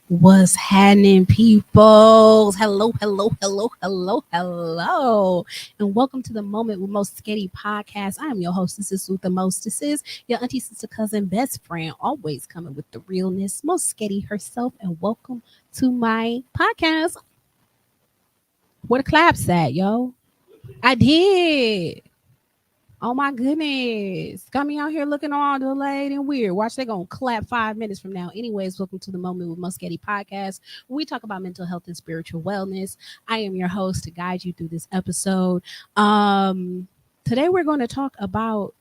What's happening, people? Hello. And welcome to the Moment with Moesghetti podcast. I am your hostess with the mostesses, your auntie, sister, cousin, best friend, always coming with the realness, Moesghetti herself. And welcome to my podcast. Where the claps at, yo? I did. Oh my goodness. Got me out here looking all delayed and weird. Watch, they gonna clap 5 minutes from now. Anyways, welcome to the Moment with Moesghetti podcast, where we talk about mental health and spiritual wellness. I am your host to guide you through this episode. Today we're going to talk about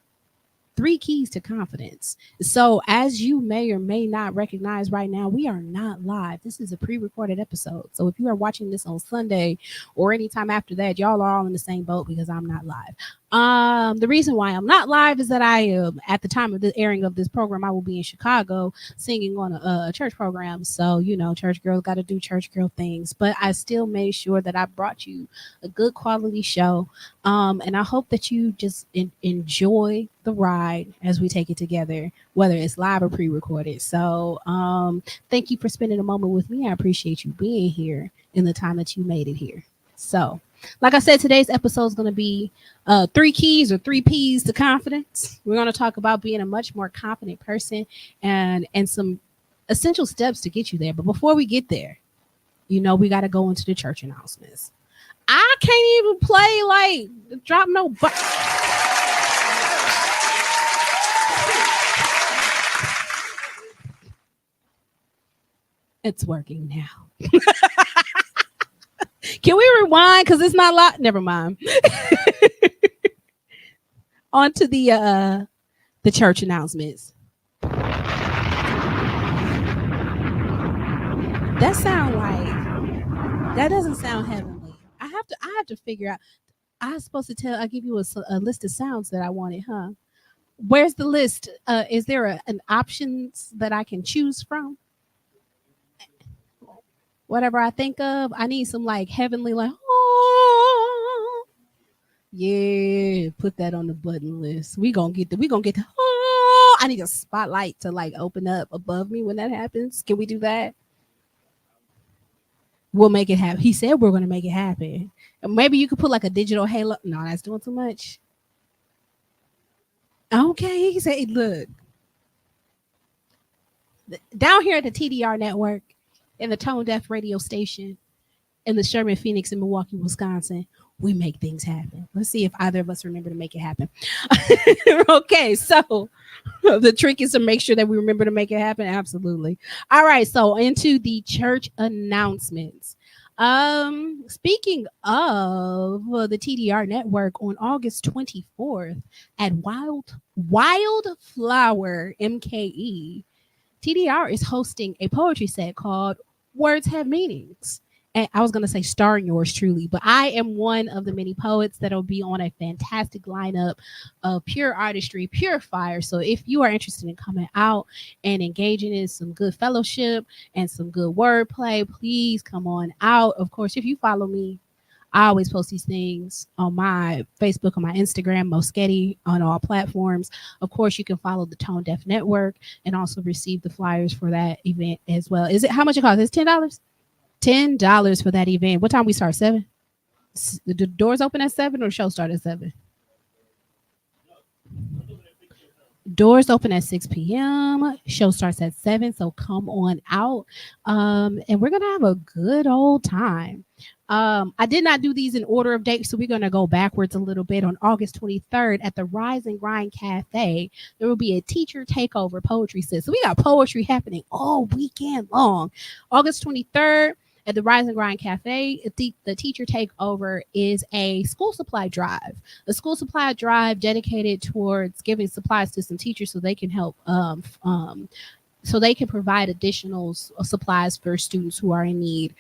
three keys to confidence. So, as you may or may not recognize right now, we are not live. This is a pre-recorded episode. So, if you are watching this on Sunday or anytime after that, y'all are all in the same boat because I'm not live. The reason why I'm not live is that I am at the time of the airing of this program, I will be in Chicago singing on a church program. So, church girls got to do church girl things, but I still made sure that I brought you a good quality show. And I hope that you just enjoy the ride as we take it together, whether it's live or pre-recorded. So, thank you for spending a moment with me. I appreciate you being here in the time that you made it here. So, like I said, today's episode is going to be three keys or three P's to confidence. We're going to talk about being a much more confident person and some essential steps to get you there. But before we get there, we got to go into the church announcements. I can't even play like drop no. It's working now. Can we rewind? Because it's not loud. Never mind. On to the church announcements. That doesn't sound heavenly. I have to figure out. I was supposed to I give you a list of sounds that I wanted, huh? Where's the list? Is there an options that I can choose from? Whatever I think of, I need some like heavenly, like, oh, yeah, put that on the button list. We gonna get the, oh, I need a spotlight to like open up above me when that happens. Can we do that? We'll make it happen. He said we're gonna make it happen. Maybe you could put like a digital halo. No, that's doing too much. Okay, he said, look, down here at the TDR network and the Tone Deaf radio station in the Sherman Phoenix in Milwaukee, Wisconsin, we make things happen. Let's see if either of us remember to make it happen. Okay, so the trick is to make sure that we remember to make it happen. Absolutely. All right, so into the church announcements. Speaking of the TDR network, on August 24th at Wildflower MKE, TDR is hosting a poetry set called Words Have Meanings. And I was going to say starring yours truly, but I am one of the many poets that'll be on a fantastic lineup of pure artistry, pure fire. So if you are interested in coming out and engaging in some good fellowship and some good wordplay, please come on out. Of course, if you follow me, I always post these things on my Facebook, on my Instagram, Moesghetti, on all platforms. Of course, you can follow the Tone Deaf Network and also receive the flyers for that event as well. Is it how much it costs? It's $10. $10 for that event. What time we start? 7? The doors open at 7 or the show start at 7? Doors open at 6 p.m. Show starts at 7. So come on out. And we're going to have a good old time. I did not do these in order of date, so we're going to go backwards a little bit. On August 23rd at the Rise and Grind Cafe, there will be a teacher takeover poetry set. So we got poetry happening all weekend long. August 23rd at the Rise and Grind Cafe, the teacher takeover is a school supply drive. A school supply drive dedicated towards giving supplies to some teachers so they can help so they can provide additional supplies for students who are in need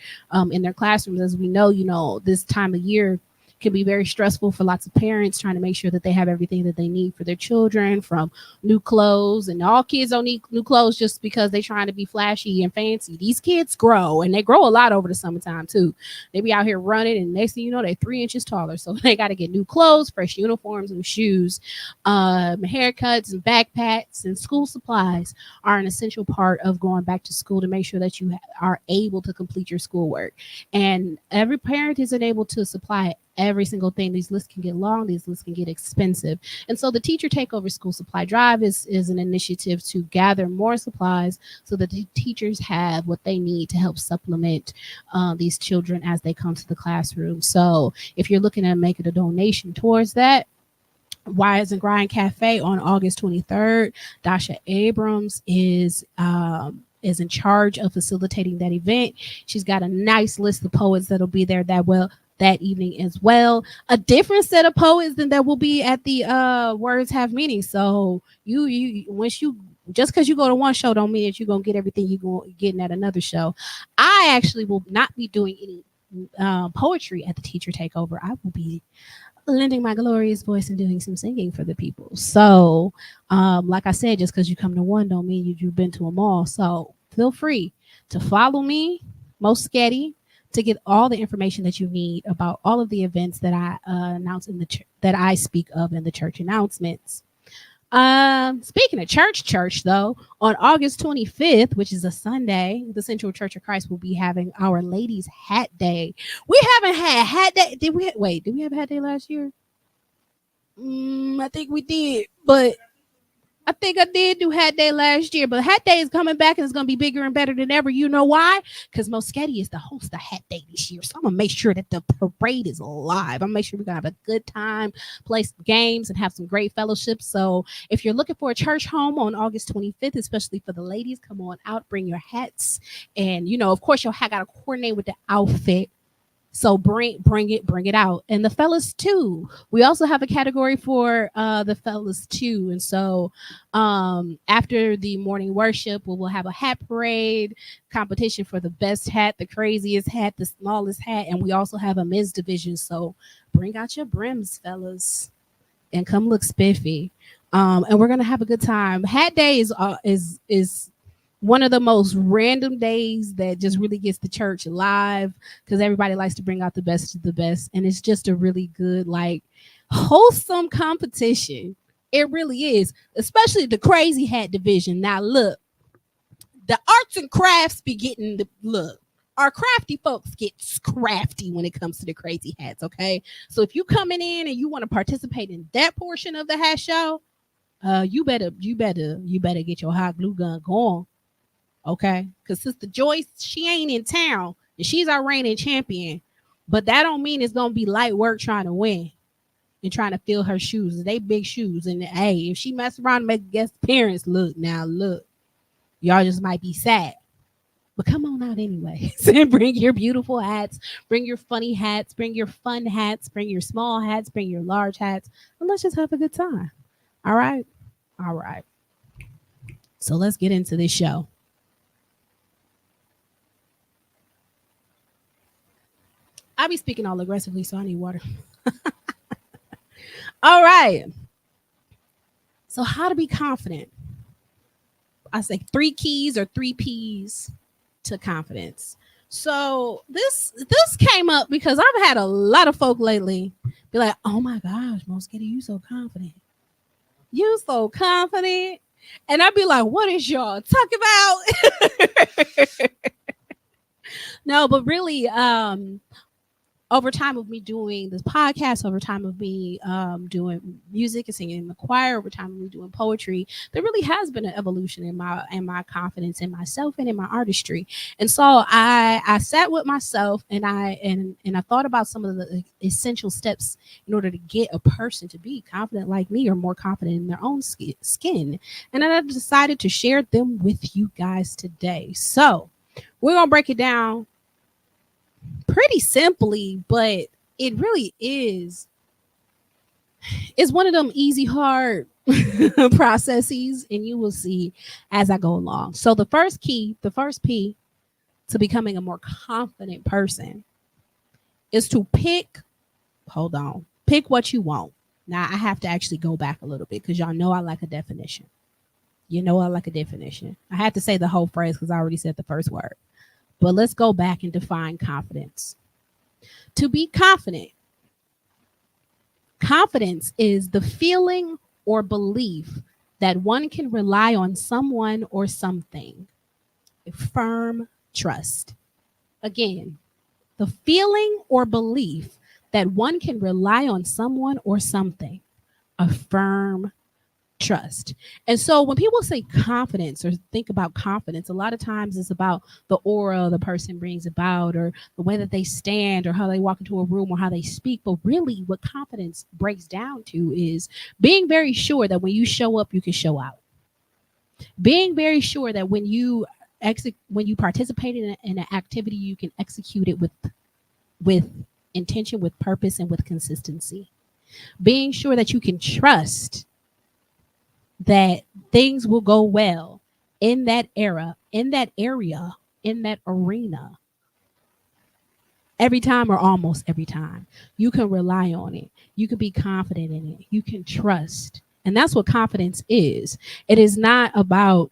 in their classrooms. As we know, this time of year, can be very stressful for lots of parents trying to make sure that they have everything that they need for their children, from new clothes. And all kids don't need new clothes just because they're trying to be flashy and fancy. These kids grow, and they grow a lot over the summertime too. They be out here running, and next thing you know, they're 3 inches taller. So they got to get new clothes, fresh uniforms, and shoes, haircuts, and backpacks, and school supplies are an essential part of going back to school to make sure that you are able to complete your schoolwork. And every parent isn't able to supply every single thing. These lists can get long, these lists can get expensive. And so the Teacher Takeover School Supply Drive is an initiative to gather more supplies so that the teachers have what they need to help supplement these children as they come to the classroom. So if you're looking at making a donation towards that, Wise and Grind Cafe on August 23rd, Dasha Abrams is in charge of facilitating that event. She's got a nice list of poets that'll be there that evening as well. A different set of poets than that will be at the Words Have Meaning. So you once you just because you go to one show don't mean that you're gonna get everything you're gonna getting at another show. I actually will not be doing any poetry at the Teacher Takeover. I will be lending my glorious voice and doing some singing for the people. So, like I said, just because you come to one don't mean you've been to them all. So feel free to follow me, Moesghetti, to get all the information that you need about all of the events that I announce in the that I speak of in the church announcements. Speaking of church though, on August 25th, which is a Sunday, the Central Church of Christ will be having our Ladies Hat Day. We haven't had Hat Day. Did we have Hat Day last year? I think we did, but I think I did do Hat Day last year, but Hat Day is coming back and it's going to be bigger and better than ever. You know why? Because Moesghetti is the host of Hat Day this year. So I'm going to make sure that the parade is live. I'm going to make sure we're going to have a good time, play some games, and have some great fellowships. So if you're looking for a church home on August 25th, especially for the ladies, come on out, bring your hats. And, of course, you'll got to coordinate with the outfit. So bring it out. And the fellas too. We also have a category for the fellas too. And so after the morning worship, we will have a hat parade competition for the best hat, the craziest hat, the smallest hat, and we also have a men's division. So bring out your brims, fellas, and come look spiffy. And we're gonna have a good time. Hat Day is one of the most random days that just really gets the church live because everybody likes to bring out the best of the best. And it's just a really good, wholesome competition. It really is, especially the crazy hat division. Now, look, the arts and crafts be getting the look. Our crafty folks get crafty when it comes to the crazy hats, okay? So if you coming in and you want to participate in that portion of the hat show, you better get your hot glue gun going. Okay, because Sister Joyce, she ain't in town and she's our reigning champion, but that don't mean it's gonna be light work trying to win and trying to fill her shoes. They big shoes, and hey, if she mess around and make guest parents look, y'all just might be sad. But come on out anyway. And bring your beautiful hats, bring your funny hats, bring your fun hats, bring your small hats, bring your large hats, and let's just have a good time. All right. So let's get into this show. I be speaking all aggressively, so I need water. All right. So how to be confident? I say 3 keys or 3 P's to confidence. So this came up because I've had a lot of folk lately be like, "Oh my gosh, Moesghetti, you so confident. You so confident." And I'd be like, "What is y'all talking about?" No, but really, over time of me doing this podcast, over time of me doing music and singing in the choir, over time of me doing poetry, there really has been an evolution in my confidence in myself and in my artistry. And so I sat with myself and I thought about some of the essential steps in order to get a person to be confident like me or more confident in their own skin. And I decided to share them with you guys today. So we're gonna break it down pretty simply, but it really is. It's one of them easy, hard processes, and you will see as I go along. So the first P to becoming a more confident person is to pick Hold on. Pick what you want. Now I have to actually go back a little bit because y'all know I like a definition. You know I like a definition. I had to say the whole phrase because I already said the first word. But let's go back and define confidence. To be confident, confidence is the feeling or belief that one can rely on someone or something. A firm trust. Again, the feeling or belief that one can rely on someone or something. A firm trust. And so when people say confidence or think about confidence, a lot of times it's about the aura the person brings about or the way that they stand or how they walk into a room or how they speak. But really what confidence breaks down to is being very sure that when you show up, you can show out. Being very sure that when you participate in an activity, you can execute it with intention, with purpose, and with consistency. Being sure that you can trust that things will go well in that era, in that area, in that arena. Every time or almost every time. You can rely on it. You can be confident in it. You can trust. And that's what confidence is. It is not about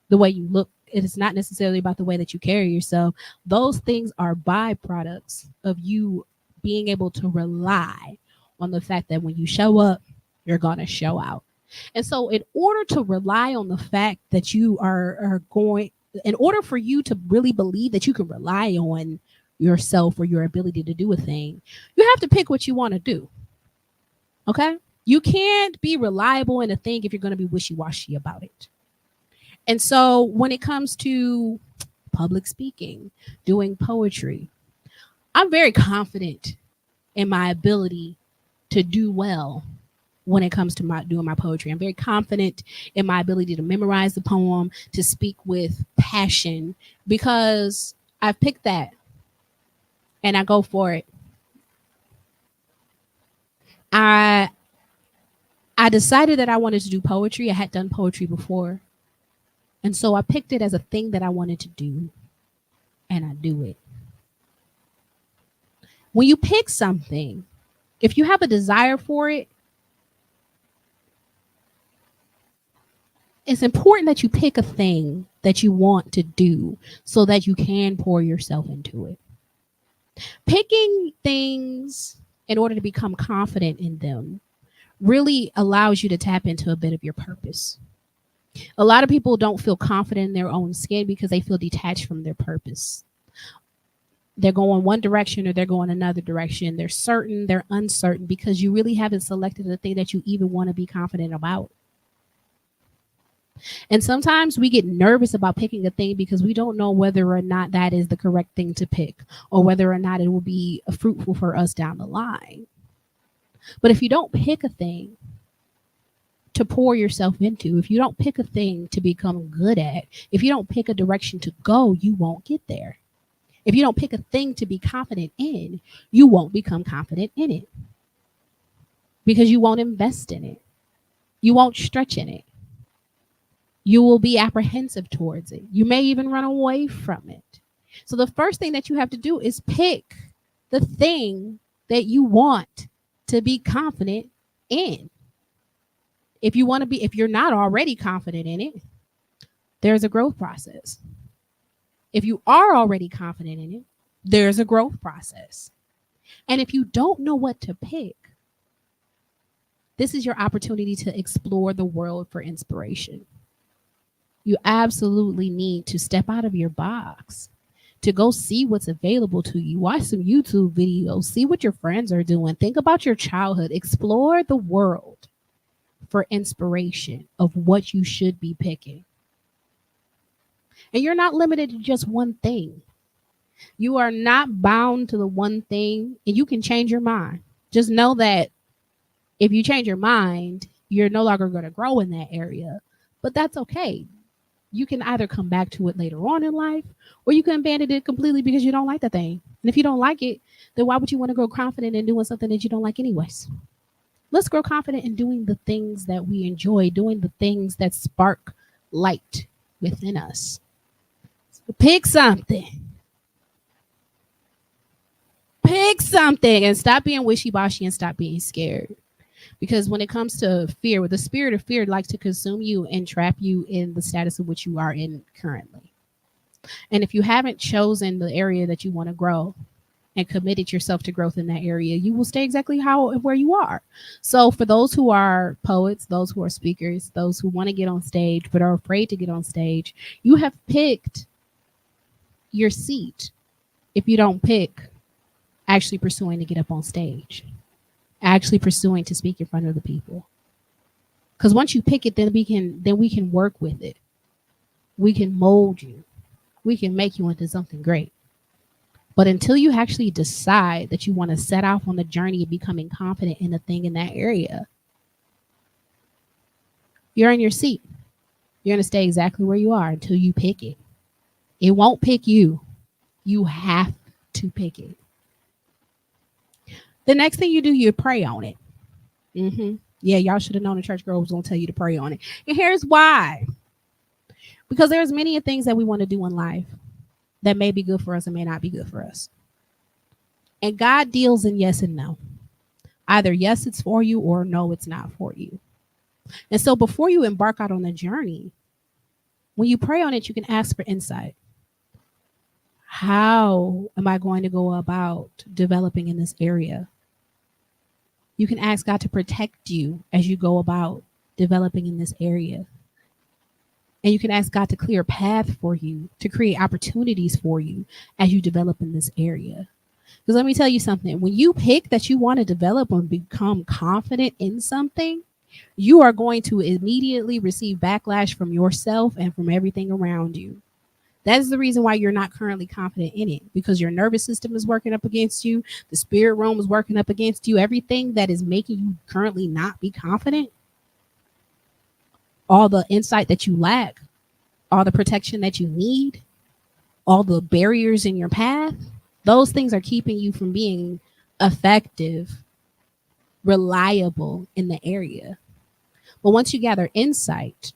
the way you look. It is not necessarily about the way that you carry yourself. Those things are byproducts of you being able to rely on the fact that when you show up, you're going to show out. And so, in order to rely on the fact that you are going, in order for you to really believe that you can rely on yourself or your ability to do a thing, you have to pick what you want to do. Okay? You can't be reliable in a thing if you're going to be wishy-washy about it. And so when it comes to public speaking, doing poetry, I'm very confident in my ability to do well when it comes to doing my poetry. I'm very confident in my ability to memorize the poem, to speak with passion, because I've picked that and I go for it. I I decided that I wanted to do poetry. I had done poetry before. And so I picked it as a thing that I wanted to do, and I do it. When you pick something, if you have a desire for it, it's important that you pick a thing that you want to do so that you can pour yourself into it. Picking things in order to become confident in them really allows you to tap into a bit of your purpose. A lot of people don't feel confident in their own skin because they feel detached from their purpose. They're going one direction or they're going another direction. They're certain, they're uncertain because you really haven't selected the thing that you even want to be confident about. And sometimes we get nervous about picking a thing because we don't know whether or not that is the correct thing to pick or whether or not it will be fruitful for us down the line. But if you don't pick a thing to pour yourself into, if you don't pick a thing to become good at, if you don't pick a direction to go, you won't get there. If you don't pick a thing to be confident in, you won't become confident in it because you won't invest in it. You won't stretch in it. You will be apprehensive towards it. You may even run away from it. So the first thing that you have to do is pick the thing that you want to be confident in. If you're not already confident in it, there's a growth process. If you are already confident in it, there's a growth process. And if you don't know what to pick, this is your opportunity to explore the world for inspiration. You absolutely need to step out of your box, to go see what's available to you. Watch some YouTube videos, see what your friends are doing. Think about your childhood. Explore the world for inspiration of what you should be picking. And you're not limited to just one thing. You are not bound to the one thing, and you can change your mind. Just know that if you change your mind, you're no longer going to grow in that area. But that's okay. You can either come back to it later on in life, or you can abandon it completely because you don't like the thing. And if you don't like it, then why would you want to grow confident in doing something that you don't like anyways? Let's grow confident in doing the things that we enjoy, doing the things that spark light within us. So pick something. Pick something and stop being wishy-washy and stop being scared. Because when it comes to fear, the spirit of fear likes to consume you and trap you in the status of which you are in currently. And if you haven't chosen the area that you want to grow and committed yourself to growth in that area, you will stay exactly how and where you are. So for those who are poets, those who are speakers, those who want to get on stage but are afraid to get on stage, you have picked your seat if you don't pick actually pursuing to get up on stage, actually pursuing to speak in front of the people. Because once you pick it, then we can work with it. We can mold you. We can make you into something great. But until you actually decide that you want to set off on the journey of becoming confident in a thing in that area, you're in your seat. You're going to stay exactly where you are until you pick it. It won't pick you. You have to pick it. The next thing you do, you pray on it. Yeah, y'all should have known the church girl was going to tell you to pray on it. And here's why. Because there's many things that we want to do in life that may be good for us and may not be good for us. And God deals in yes and no. Either yes, it's for you, or no, it's not for you. And so before you embark out on the journey, when you pray on it, you can ask for insight. How am I going to go about developing in this area? You can ask God to protect you as you go about developing in this area. And you can ask God to clear a path for you, to create opportunities for you as you develop in this area. Because let me tell you something, when you pick that you want to develop and become confident in something, you are going to immediately receive backlash from yourself and from everything around you. That is the reason why you're not currently confident in it, because your nervous system is working up against you. The spirit realm is working up against you. Everything that is making you currently not be confident, all the insight that you lack, all the protection that you need, all the barriers in your path, those things are keeping you from being effective, reliable in the area. But once you gather insight,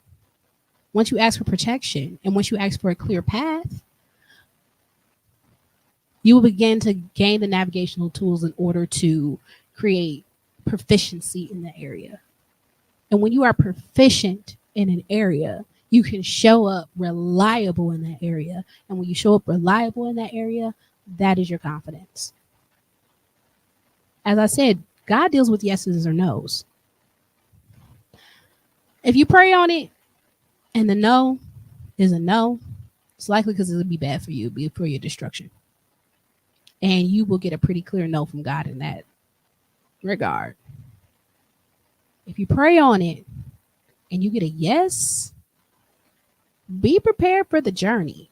once you ask for protection, and once you ask for a clear path, you will begin to gain the navigational tools in order to create proficiency in the area. And when you are proficient in an area, you can show up reliable in that area. And when you show up reliable in that area, that is your confidence. As I said, God deals with yeses or nos. If you pray on it and the no is a no, it's likely because it'll be bad for you, it'll be for your destruction. And you will get a pretty clear no from God in that regard. If you pray on it and you get a yes, be prepared for the journey.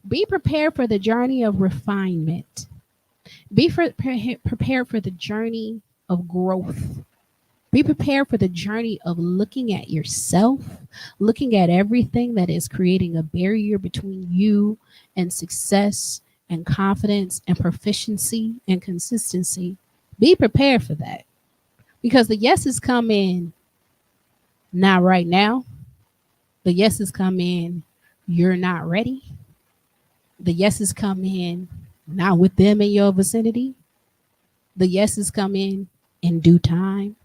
Be prepared for the journey of refinement. Be prepared for the journey of growth. Be prepared for the journey of looking at yourself, looking at everything that is creating a barrier between you and success and confidence and proficiency and consistency. Be prepared for that, because the yeses come in not right now. The yeses come in, you're not ready. The yeses come in, not with them in your vicinity. The yeses come in due time.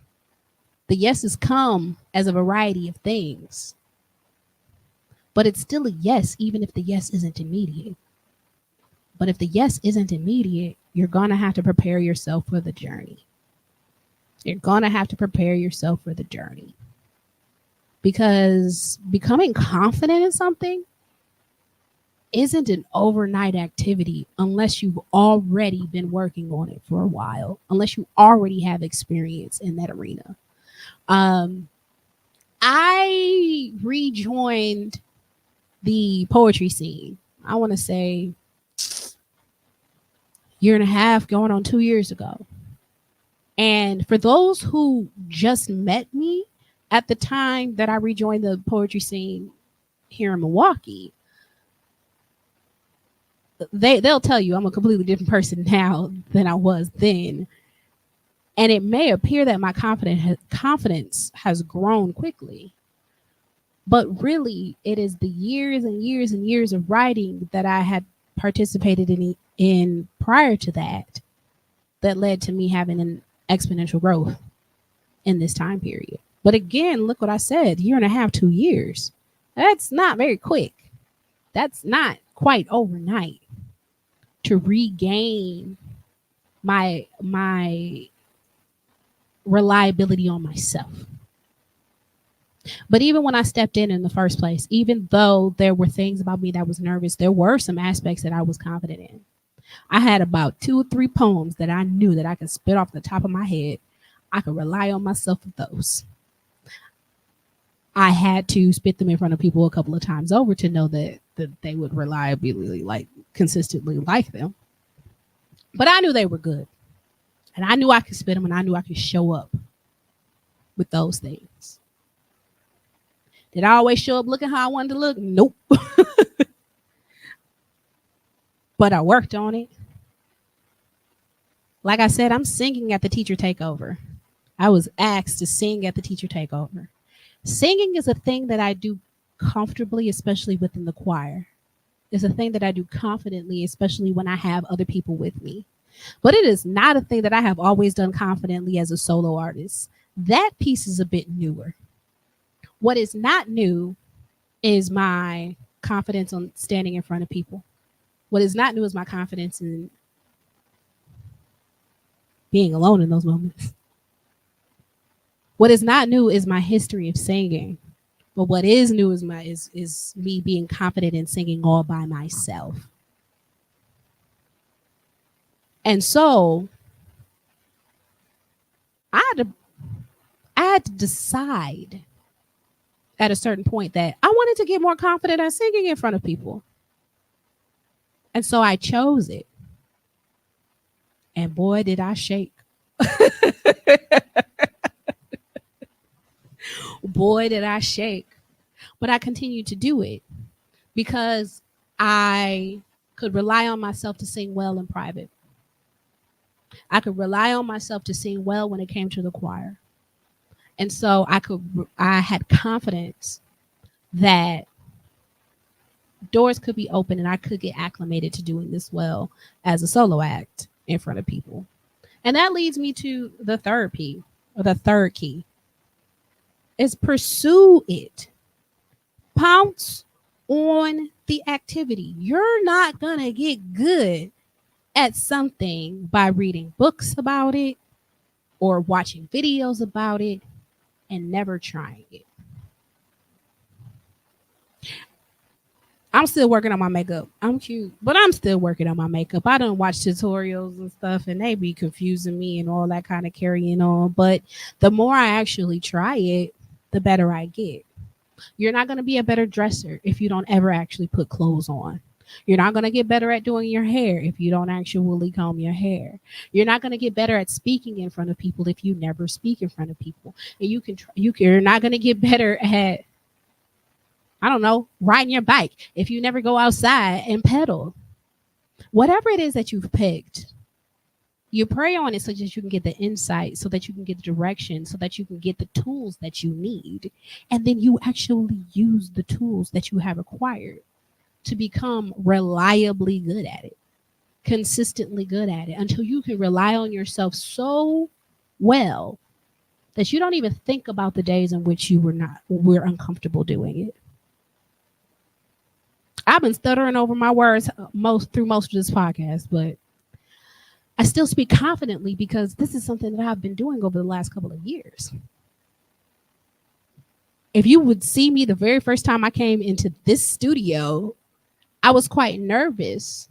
The yeses come as a variety of things. But it's still a yes, even if the yes isn't immediate. But if the yes isn't immediate, you're going to have to prepare yourself for the journey. You're going to have to prepare yourself for the journey. Because becoming confident in something isn't an overnight activity unless you've already been working on it for a while, unless you already have experience in that arena. I rejoined the poetry scene, I want to say, year and a half, going on 2 years ago. And for those who just met me at the time that I rejoined the poetry scene here in Milwaukee, they'll tell you I'm a completely different person now than I was then. And it may appear that my confidence has grown quickly, but really it is the years and years and years of writing that I had participated in prior to that led to me having an exponential growth in this time period. But again, look what I said, year and a half, 2 years. That's not very quick. That's not quite overnight to regain my reliability on myself. But even when I stepped in the first place, even though there were things about me that was nervous, there were some aspects that I was confident in. I had about 2 or 3 poems that I knew that I could spit off the top of my head. I could rely on myself with those. I had to spit them in front of people a couple of times over to know that they would reliably, like, consistently like them. But I knew they were good. And I knew I could spit them, and I knew I could show up with those things. Did I always show up looking how I wanted to look? Nope. But I worked on it. Like I said, I'm singing at the teacher takeover. I was asked to sing at the teacher takeover. Singing is a thing that I do comfortably, especially within the choir. It's a thing that I do confidently, especially when I have other people with me. But it is not a thing that I have always done confidently as a solo artist. That piece is a bit newer. What is not new is my confidence on standing in front of people. What is not new is my confidence in being alone in those moments. What is not new is my history of singing. But what is new is me being confident in singing all by myself. And so I had to decide at a certain point that I wanted to get more confident at singing in front of people. And so I chose it. And boy, did I shake. Boy, did I shake. But I continued to do it because I could rely on myself to sing well in private. I could rely on myself to sing well when it came to the choir. And so I had confidence that doors could be open and I could get acclimated to doing this well as a solo act in front of people. And that leads me to the third P, or the third key, is pursue it. Pounce on the activity. You're not going to get good at something by reading books about it or watching videos about it and never trying it. I'm still working on my makeup. I'm cute, but I'm still working on my makeup. I don't watch tutorials and stuff, and they be confusing me and all that kind of carrying on. But the more I actually try it, the better I get. You're not going to be a better dresser if you don't ever actually put clothes on. You're not going to get better at doing your hair if you don't actually comb your hair. You're not going to get better at speaking in front of people if you never speak in front of people. And you're not going to get better at, I don't know, riding your bike if you never go outside and pedal. Whatever it is that you've picked, you pray on it so that you can get the insight, so that you can get the direction, so that you can get the tools that you need. And then you actually use the tools that you have acquired to become reliably good at it, consistently good at it, until you can rely on yourself so well that you don't even think about the days in which we're uncomfortable doing it. I've been stuttering over my words through most of this podcast, but I still speak confidently because this is something that I've been doing over the last couple of years. If you would see me the very first time I came into this studio, I was quite nervous.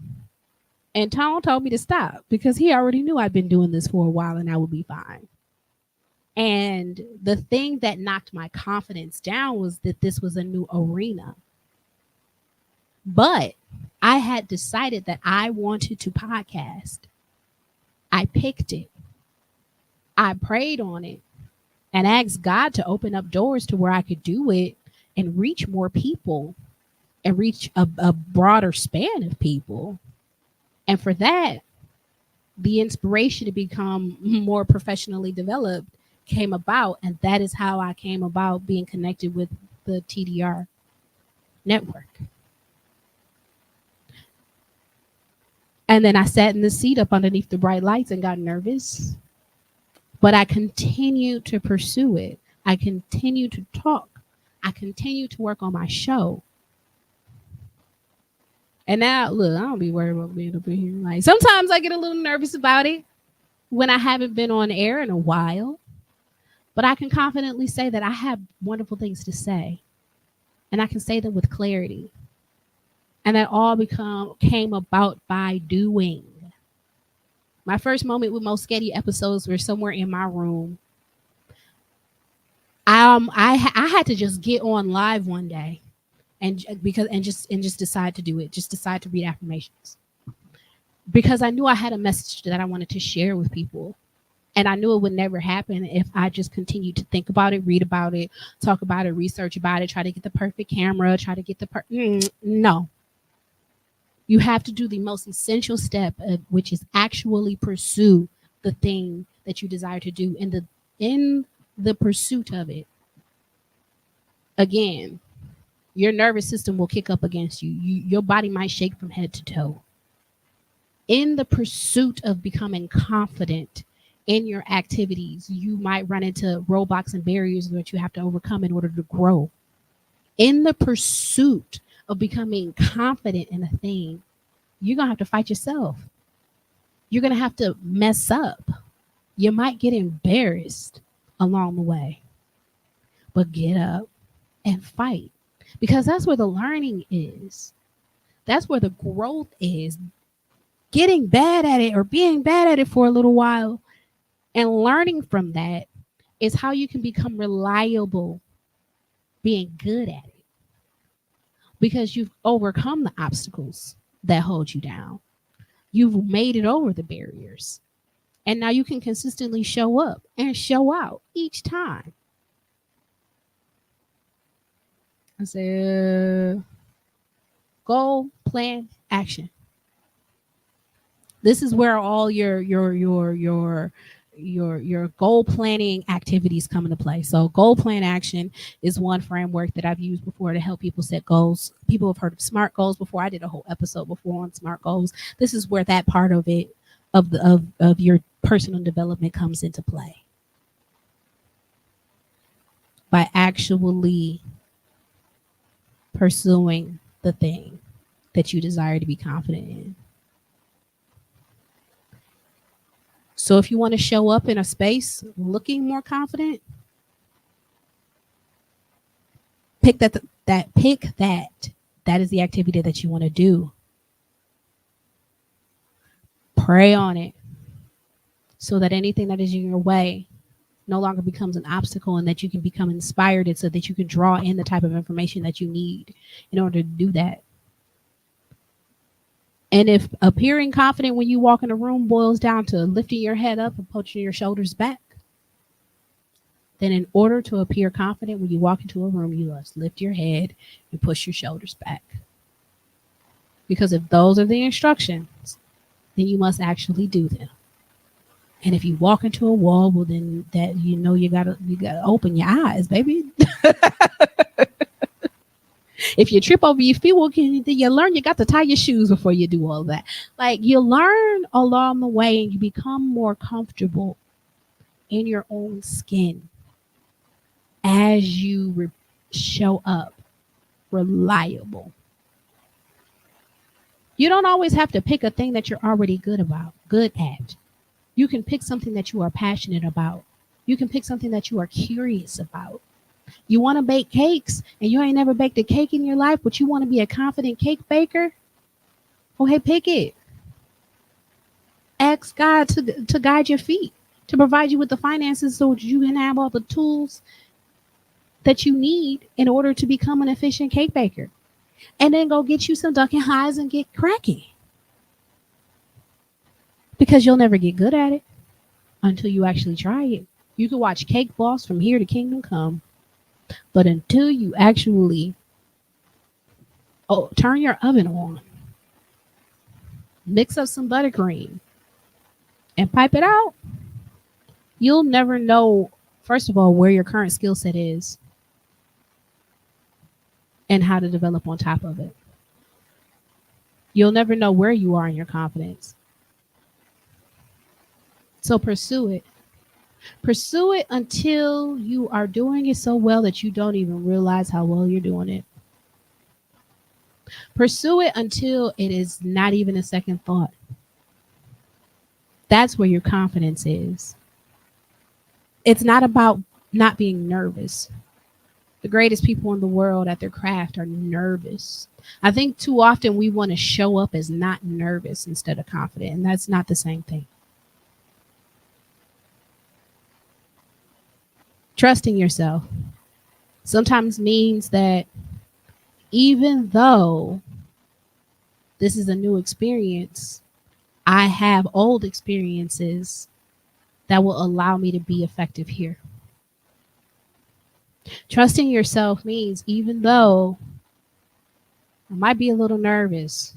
And Tom told me to stop because he already knew I'd been doing this for a while and I would be fine. And the thing that knocked my confidence down was that this was a new arena. But I had decided that I wanted to podcast. I picked it. I prayed on it and asked God to open up doors to where I could do it and reach more people and reach a broader span of people. And for that, the inspiration to become more professionally developed came about. And that is how I came about being connected with the TDR network. And then I sat in the seat up underneath the bright lights and got nervous. But I continued to pursue it. I continued to talk. I continued to work on my show. And now, look, I don't be worried about being up in here. Like, sometimes I get a little nervous about it when I haven't been on air in a while. But I can confidently say that I have wonderful things to say. And I can say them with clarity. And that all came about by doing. My first moment with Moesghetti episodes were somewhere in my room. I had to just get on live one day and just decide to do it. Just decide to read affirmations. Because I knew I had a message that I wanted to share with people. And I knew it would never happen if I just continued to think about it, read about it, talk about it, research about it, try to get the perfect camera, try to get the no. You have to do the most essential step, which is actually pursue the thing that you desire to do in the pursuit of it. Again, your nervous system will kick up against you. Your body might shake from head to toe. In the pursuit of becoming confident in your activities, you might run into roadblocks and barriers that you have to overcome in order to grow. In the pursuit of becoming confident in a thing, you're going to have to fight yourself. You're going to have to mess up. You might get embarrassed along the way, but get up and fight, because that's where the learning is. That's where the growth is. Getting bad at it or being bad at it for a little while and learning from that is how you can become reliable being good at it, because you've overcome the obstacles that hold you down. You've made it over the barriers. And now you can consistently show up and show out each time. I said, goal, plan, action. This is where all your goal planning activities come into play. So goal plan action is one framework that I've used before to help people set goals. People have heard of SMART goals before. I did a whole episode before on SMART goals. This is where that part of it of your personal development comes into play. By actually pursuing the thing that you desire to be confident in. So if you want to show up in a space looking more confident, pick that. That is the activity that you want to do. Pray on it so that anything that is in your way no longer becomes an obstacle, and that you can become inspired, and so that you can draw in the type of information that you need in order to do that. And if appearing confident when you walk in a room boils down to lifting your head up and pushing your shoulders back, then in order to appear confident when you walk into a room, you must lift your head and push your shoulders back. Because if those are the instructions, then you must actually do them. And if you walk into a wall, well, then that you gotta open your eyes, baby. If you trip over your feet, well, then you learn you got to tie your shoes before you do all that. Like, you learn along the way, and you become more comfortable in your own skin as you show up reliable. You don't always have to pick a thing that you're already good at. You can pick something that you are passionate about. You can pick something that you are curious about. You want to bake cakes and you ain't never baked a cake in your life, but you want to be a confident cake baker? Oh, hey, pick it. Ask God to guide your feet, to provide you with the finances so that you can have all the tools that you need in order to become an efficient cake baker. And then go get you some Dunkin' Highs and get cracking. Because you'll never get good at it until you actually try it. You can watch Cake Boss from here to Kingdom Come. But until you actually turn your oven on, mix up some buttercream, and pipe it out, you'll never know, first of all, where your current skill set is and how to develop on top of it. You'll never know where you are in your confidence. So pursue it. Pursue it until you are doing it so well that you don't even realize how well you're doing it. Pursue it until it is not even a second thought. That's where your confidence is. It's not about not being nervous. The greatest people in the world at their craft are nervous. I think too often we want to show up as not nervous instead of confident, and that's not the same thing. Trusting yourself sometimes means that even though this is a new experience, I have old experiences that will allow me to be effective here. Trusting yourself means even though I might be a little nervous,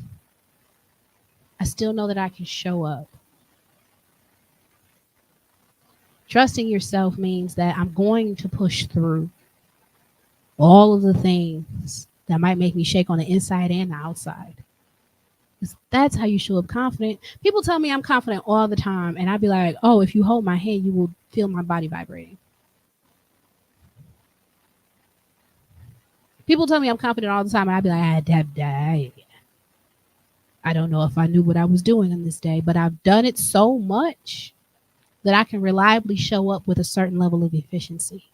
I still know that I can show up. Trusting yourself means that I'm going to push through all of the things that might make me shake on the inside and the outside. That's how you show up confident. People tell me I'm confident all the time, and I'd be like, oh, if you hold my hand, you will feel my body vibrating. People tell me I'm confident all the time, and I'd be like, I don't know if I knew what I was doing on this day, but I've done it so much that I can reliably show up with a certain level of efficiency.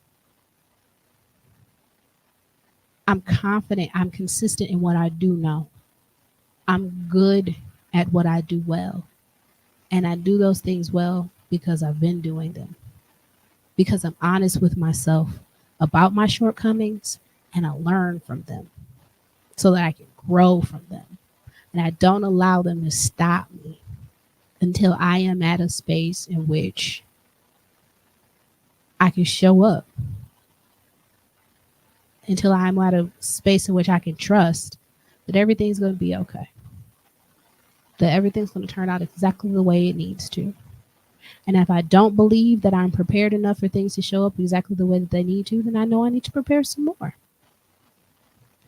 I'm confident. I'm consistent in what I do know. I'm good at what I do well. And I do those things well because I've been doing them. Because I'm honest with myself about my shortcomings and I learn from them so that I can grow from them. And I don't allow them to stop me until I am at a space in which I can show up. Until I'm at a space in which I can trust that everything's going to be okay. That everything's going to turn out exactly the way it needs to. And if I don't believe that I'm prepared enough for things to show up exactly the way that they need to, then I know I need to prepare some more.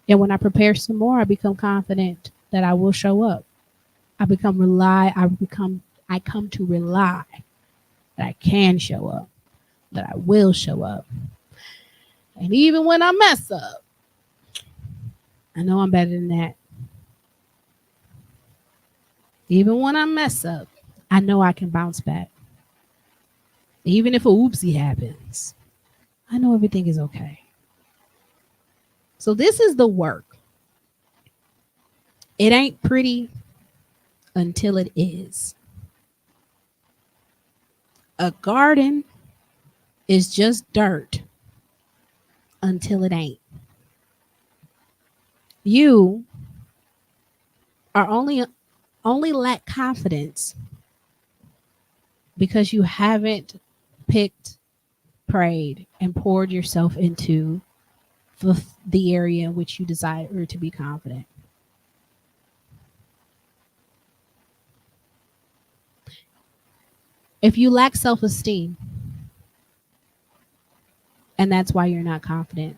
And when I prepare some more, I become confident that I will show up. I come to rely that I can show up, that I will show up. And even when I mess up, I know I'm better than that. Even when I mess up, I know I can bounce back. Even if a oopsie happens, I know everything is okay. So this is the work. It ain't pretty until it is. A garden is just dirt until it ain't. You are only lack confidence because you haven't picked, prayed, and poured yourself into the area in which you desire to be confident. If you lack self-esteem, and that's why you're not confident,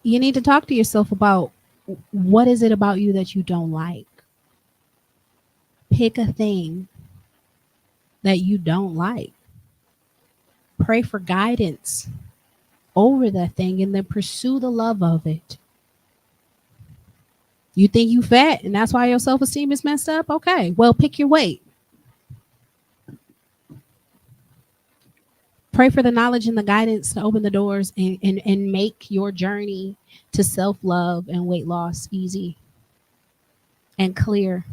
you need to talk to yourself about what is it about you that you don't like. Pick a thing that you don't like. Pray for guidance over that thing and then pursue the love of it. You think you fat and that's why your self-esteem is messed up? Okay, well, pick your weight. Pray for the knowledge and the guidance to open the doors and make your journey to self-love and weight loss easy and clear.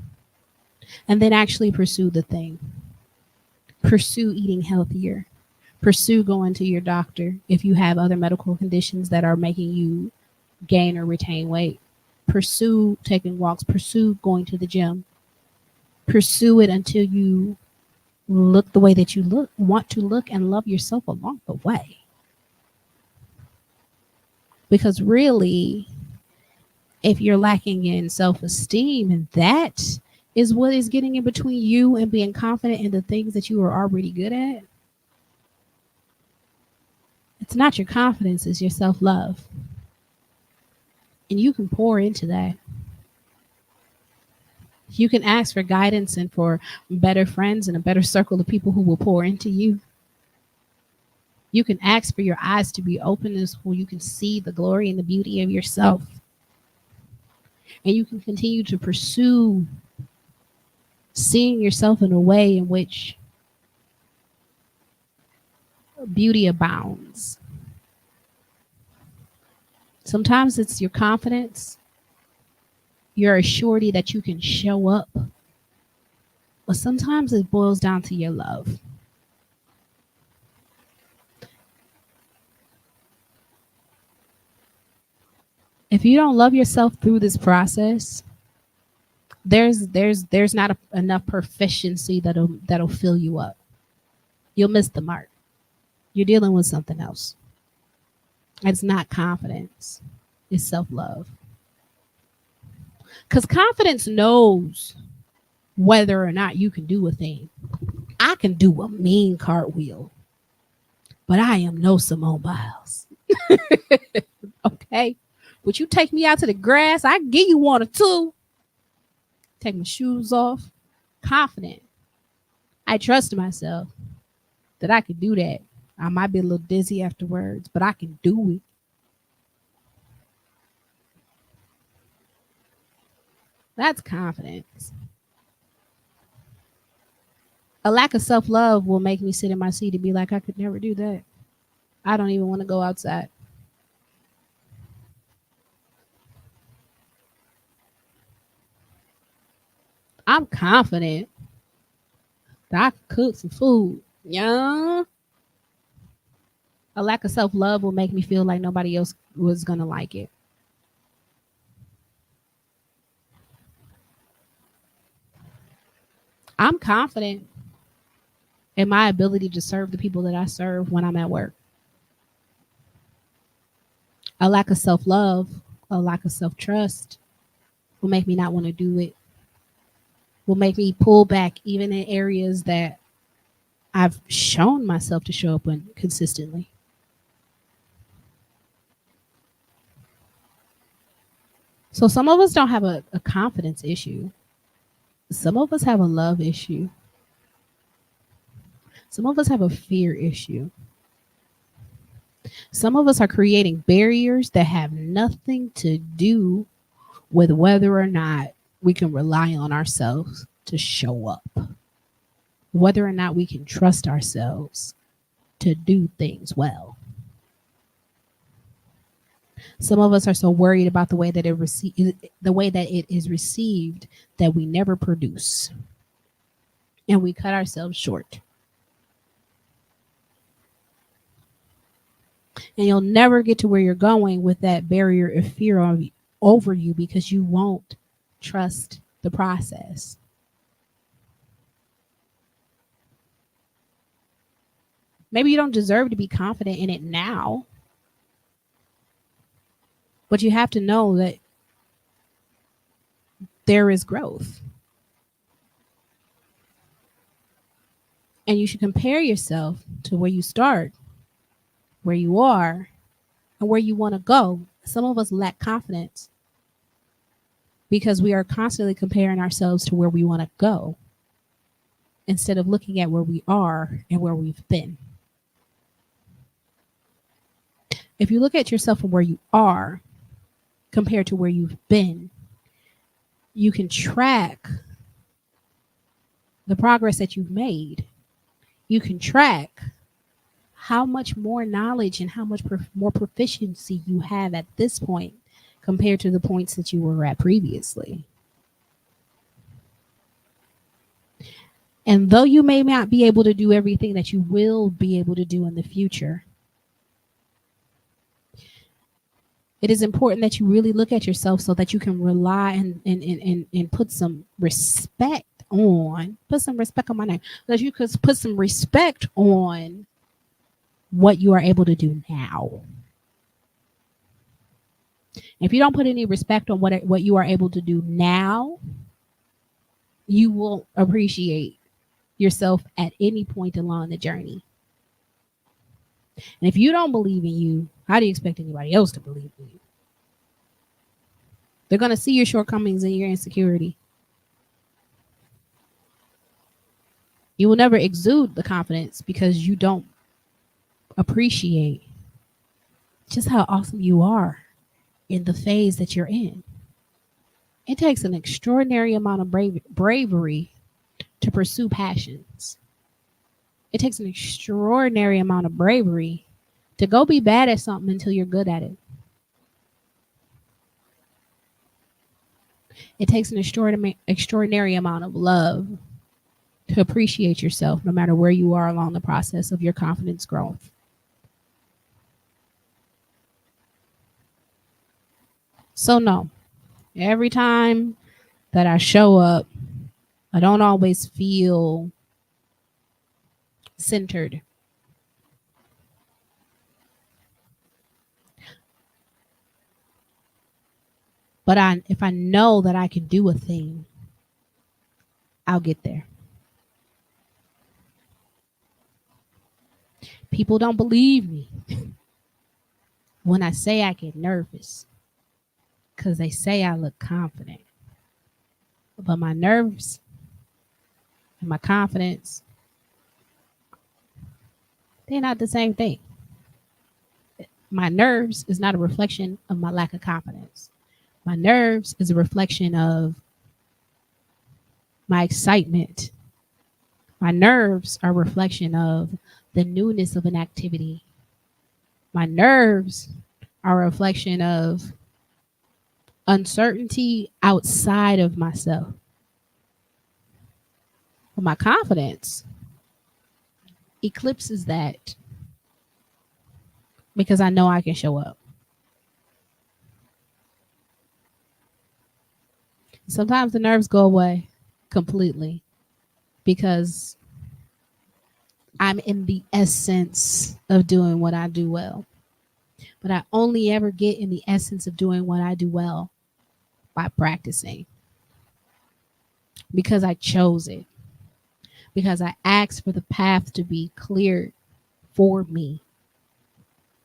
And then actually pursue the thing. Pursue eating healthier. Pursue going to your doctor if you have other medical conditions that are making you gain or retain weight. Pursue taking walks. Pursue going to the gym. Pursue it until you look the way that you want to look, and love yourself along the way. Because really, if you're lacking in self-esteem, and that is what is getting in between you and being confident in the things that you are already good at, it's not your confidence, it's your self-love. And you can pour into that. You can ask for guidance and for better friends and a better circle of people who will pour into you. You can ask for your eyes to be open so you can see the glory and the beauty of yourself. And you can continue to pursue seeing yourself in a way in which beauty abounds. Sometimes it's your confidence, your surety that you can show up. But sometimes it boils down to your love. If you don't love yourself through this process, there's not enough proficiency that'll fill you up. You'll miss the mark. You're dealing with something else. It's not confidence. It's self-love. Because confidence knows whether or not you can do a thing. I can do a mean cartwheel, but I am no Simone Biles. Okay? Would you take me out to the grass? I can give you one or two. Take my shoes off. Confident. I trust myself that I can do that. I might be a little dizzy afterwards, but I can do it. That's confidence. A lack of self-love will make me sit in my seat and be like, I could never do that. I don't even want to go outside. I'm confident that I can cook some food. Yeah. A lack of self-love will make me feel like nobody else was going to like it. I'm confident in my ability to serve the people that I serve when I'm at work. A lack of self-love, a lack of self-trust will make me not want to do it. Will make me pull back even in areas that I've shown myself to show up in consistently. So some of us don't have a confidence issue. Some of us have a love issue. Some of us have a fear issue. Some of us are creating barriers that have nothing to do with whether or not we can rely on ourselves to show up, whether or not we can trust ourselves to do things well. Some of us are so worried about the way that it is received that we never produce, and we cut ourselves short. And you'll never get to where you're going with that barrier of fear over you because you won't trust the process. Maybe you don't deserve to be confident in it now, but you have to know that there is growth. And you should compare yourself to where you start, where you are, and where you want to go. Some of us lack confidence because we are constantly comparing ourselves to where we want to go instead of looking at where we are and where we've been. If you look at yourself from where you are compared to where you've been, you can track the progress that you've made. You can track how much more knowledge and how much more proficiency you have at this point compared to the points that you were at previously. And though you may not be able to do everything that you will be able to do in the future, it is important that you really look at yourself so that you can rely and put some respect on, put some respect on my name, that you could put some respect on what you are able to do now. If you don't put any respect on what you are able to do now, you won't appreciate yourself at any point along the journey. And if you don't believe in you, how do you expect anybody else to believe in you? They're going to see your shortcomings and your insecurity. You will never exude the confidence because you don't appreciate just how awesome you are in the phase that you're in. It takes an extraordinary amount of bravery to pursue passions. It takes an extraordinary amount of bravery to go be bad at something until you're good at it. It takes an extraordinary amount of love to appreciate yourself no matter where you are along the process of your confidence growth. So no, every time that I show up, I don't always feel centered. But if I know that I can do a thing, I'll get there. People don't believe me when I say I get nervous because they say I look confident. But my nerves and my confidence, they're not the same thing. My nerves is not a reflection of my lack of confidence. My nerves is a reflection of my excitement. My nerves are a reflection of the newness of an activity. My nerves are a reflection of uncertainty outside of myself. But my confidence eclipses that because I know I can show up. Sometimes the nerves go away completely because I'm in the essence of doing what I do well. But I only ever get in the essence of doing what I do well by practicing. Because I chose it. Because I asked for the path to be cleared for me.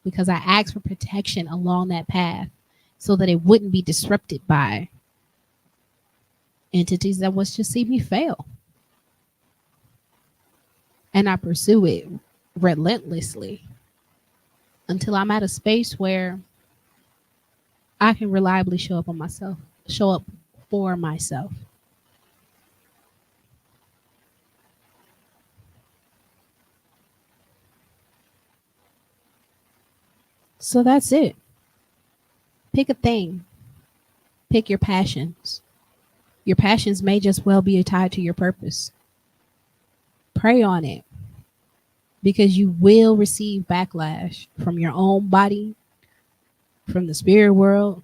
Because I asked for protection along that path so that it wouldn't be disrupted by entities that was to see me fail. And I pursue it relentlessly until I'm at a space where I can reliably show up for myself. So that's it. Pick a thing. Pick your passions. Your passions may just well be tied to your purpose. Pray on it because you will receive backlash from your own body, from the spirit world,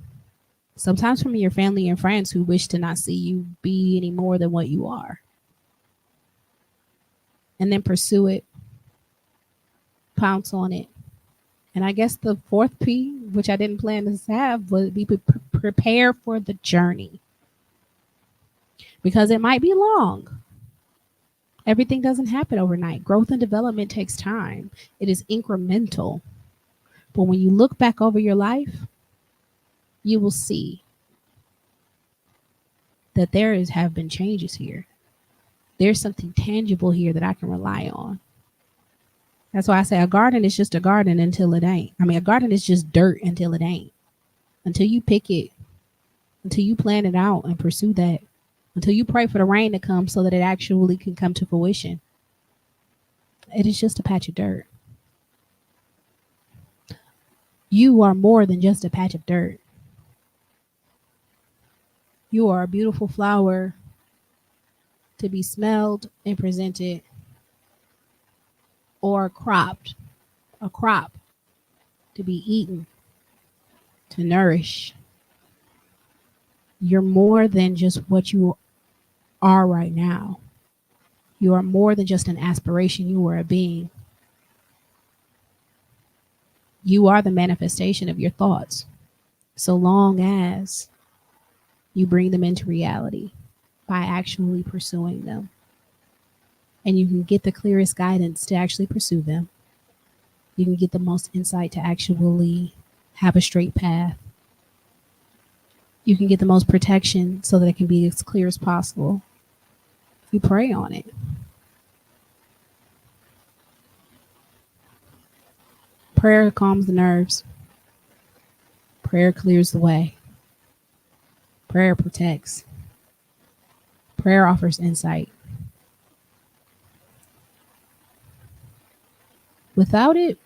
sometimes from your family and friends who wish to not see you be any more than what you are. And then pursue it, pounce on it. And I guess the fourth P, which I didn't plan to have, would be prepare for the journey. Because it might be long. Everything doesn't happen overnight. Growth and development takes time. It is incremental. But when you look back over your life, you will see that have been changes here. There's something tangible here that I can rely on. That's why I say a garden is just a garden until it ain't. I mean, a garden is just dirt until it ain't. Until you pick it, until you plan it out and pursue that, until you pray for the rain to come so that it actually can come to fruition. It is just a patch of dirt. You are more than just a patch of dirt. You are a beautiful flower to be smelled and presented, or a crop to be eaten, to nourish. You're more than just what you are right now. You are more than just an aspiration. You are a being. You are the manifestation of your thoughts, so long as you bring them into reality by actually pursuing them. And you can get the clearest guidance to actually pursue them. You can get the most insight to actually have a straight path. You can get the most protection so that it can be as clear as possible if you pray on it. Prayer calms the nerves. Prayer clears the way. Prayer protects. Prayer offers insight. Without it,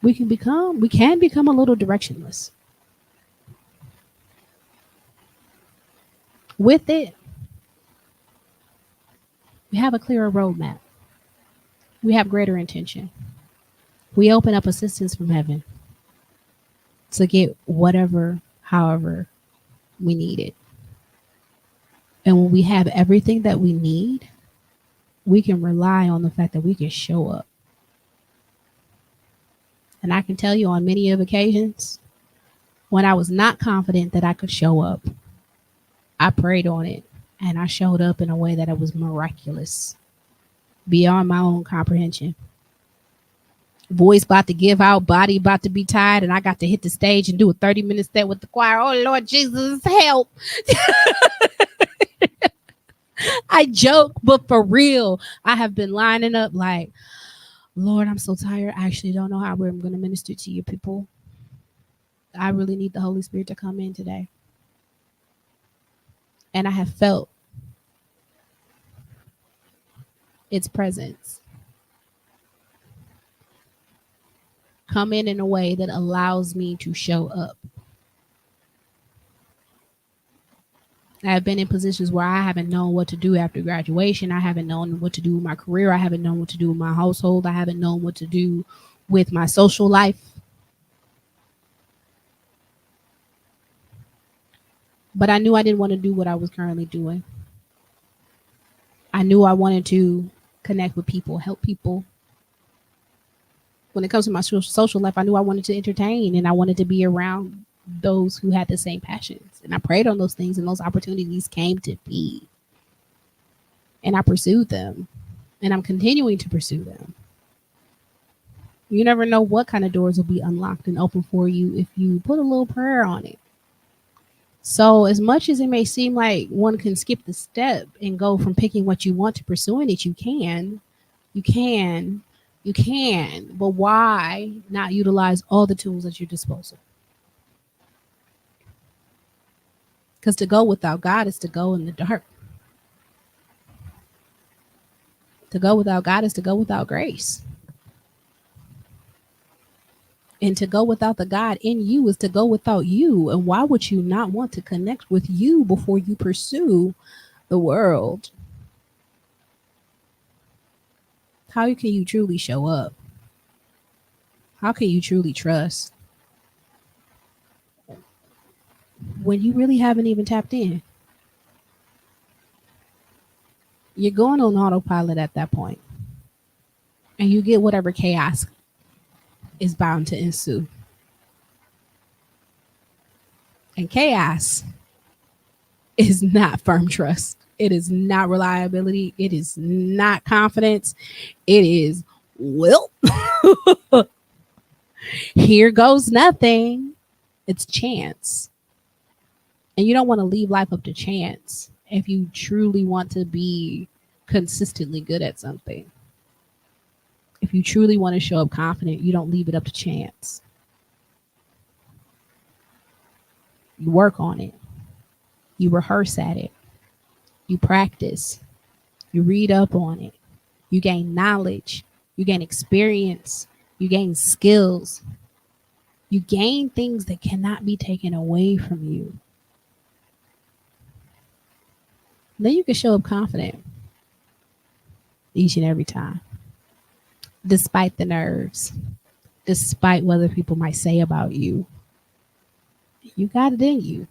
we can become a little directionless. With it, we have a clearer roadmap. We have greater intention. We open up assistance from heaven to get whatever, however we need it. And when we have everything that we need, we can rely on the fact that we can show up. And I can tell you on many of occasions, when I was not confident that I could show up, I prayed on it and I showed up in a way that it was miraculous, beyond my own comprehension. Voice about to give out, body about to be tired, and I got to hit the stage and do a 30-minute set with the choir. Oh, Lord Jesus, help. I joke, but for real, I have been lining up like, Lord, I'm so tired. I actually don't know how I'm going to minister to you people. I really need the Holy Spirit to come in today. And I have felt its presence come in a way that allows me to show up. I have been in positions where I haven't known what to do after graduation. I haven't known what to do with my career. I haven't known what to do with my household. I haven't known what to do with my social life. But I knew I didn't want to do what I was currently doing. I knew I wanted to connect with people, help people. When it comes to my social life, I knew I wanted to entertain and I wanted to be around those who had the same passions. And I prayed on those things and those opportunities came to be. And I pursued them. And I'm continuing to pursue them. You never know what kind of doors will be unlocked and open for you if you put a little prayer on it. So as much as it may seem like one can skip the step and go from picking what you want to pursuing it, you can. But why not utilize all the tools at your disposal? Because to go without God is to go in the dark. To go without God is to go without grace. And to go without the God in you is to go without you. And why would you not want to connect with you before you pursue the world? How can you truly show up? How can you truly trust when you really haven't even tapped in? You're going on autopilot at that point. And you get whatever chaos is bound to ensue. And chaos is not firm trust. It is not reliability. It is not confidence. It is, well, here goes nothing. It's chance. And you don't want to leave life up to chance if you truly want to be consistently good at something. If you truly want to show up confident, you don't leave it up to chance. You work on it. You rehearse at it. You practice. You read up on it. You gain knowledge. You gain experience. You gain skills. You gain things that cannot be taken away from you. Then you can show up confident each and every time, despite the nerves, despite what other people might say about you. You got it in you.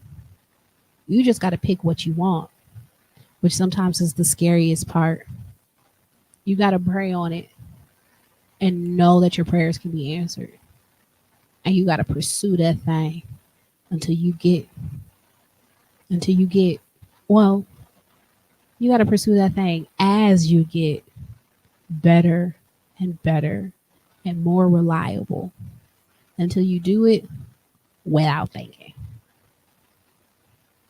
You just got to pick what you want, which sometimes is the scariest part. You got to pray on it and know that your prayers can be answered. And you got to pursue that thing until you get, well, you got to pursue that thing as you get better and better and more reliable until you do it without thinking.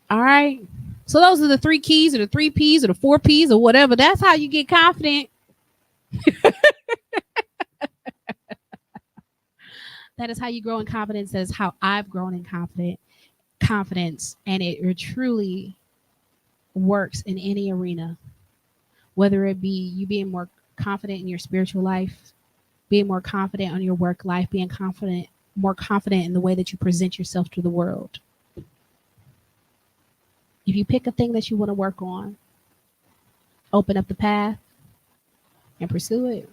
All right. So those are the 3 keys or the 3 P's or the 4 P's or whatever. That's how you get confident. That is how you grow in confidence. That is how I've grown in confidence. And it truly works in any arena, whether it be you being more confident in your spiritual life, being more confident on your work life, being more confident in the way that you present yourself to the world. If you pick a thing that you want to work on, open up the path and pursue it,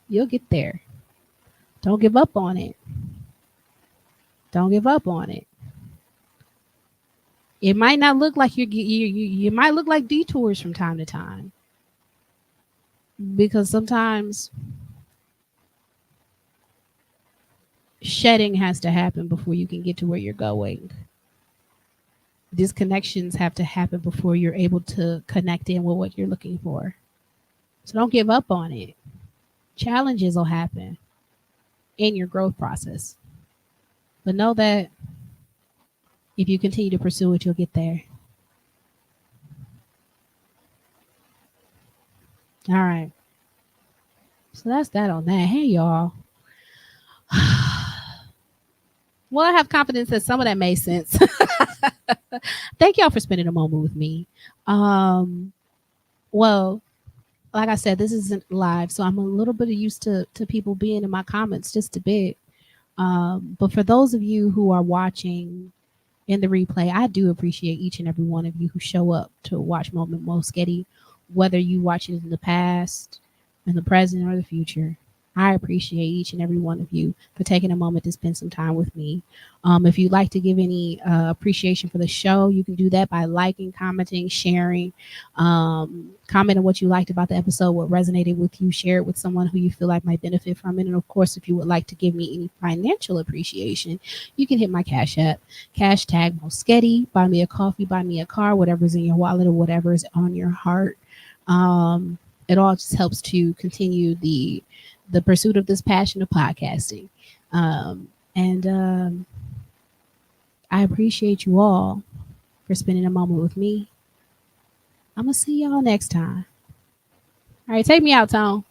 you'll get there. Don't give up on it. Don't give up on it. It might not look like you might look like detours from time to time, because sometimes shedding has to happen before you can get to where you're going. Disconnections have to happen before you're able to connect in with what you're looking for. So don't give up on it. Challenges will happen in your growth process. But know that if you continue to pursue it, you'll get there. All right. So that's that on that. Hey, y'all. Well, I have confidence that some of that made sense. Thank y'all for spending a moment with me. Well, like I said, this isn't live, so I'm a little bit used to people being in my comments just a bit. But for those of you who are watching in the replay, I do appreciate each and every one of you who show up to watch Moment Moesghetti, whether you watch it in the past, in the present, or the future. I appreciate each and every one of you for taking a moment to spend some time with me. If you'd like to give any appreciation for the show, you can do that by liking, commenting, sharing, comment on what you liked about the episode, what resonated with you, share it with someone who you feel like might benefit from it. And of course, if you would like to give me any financial appreciation, you can hit my Cash App, #Moesghetti, buy me a coffee, buy me a car, whatever's in your wallet or whatever is on your heart. It all just helps to continue the pursuit of this passion of podcasting. And I appreciate you all for spending a moment with me. I'm going to see y'all next time. All right, take me out, Tone.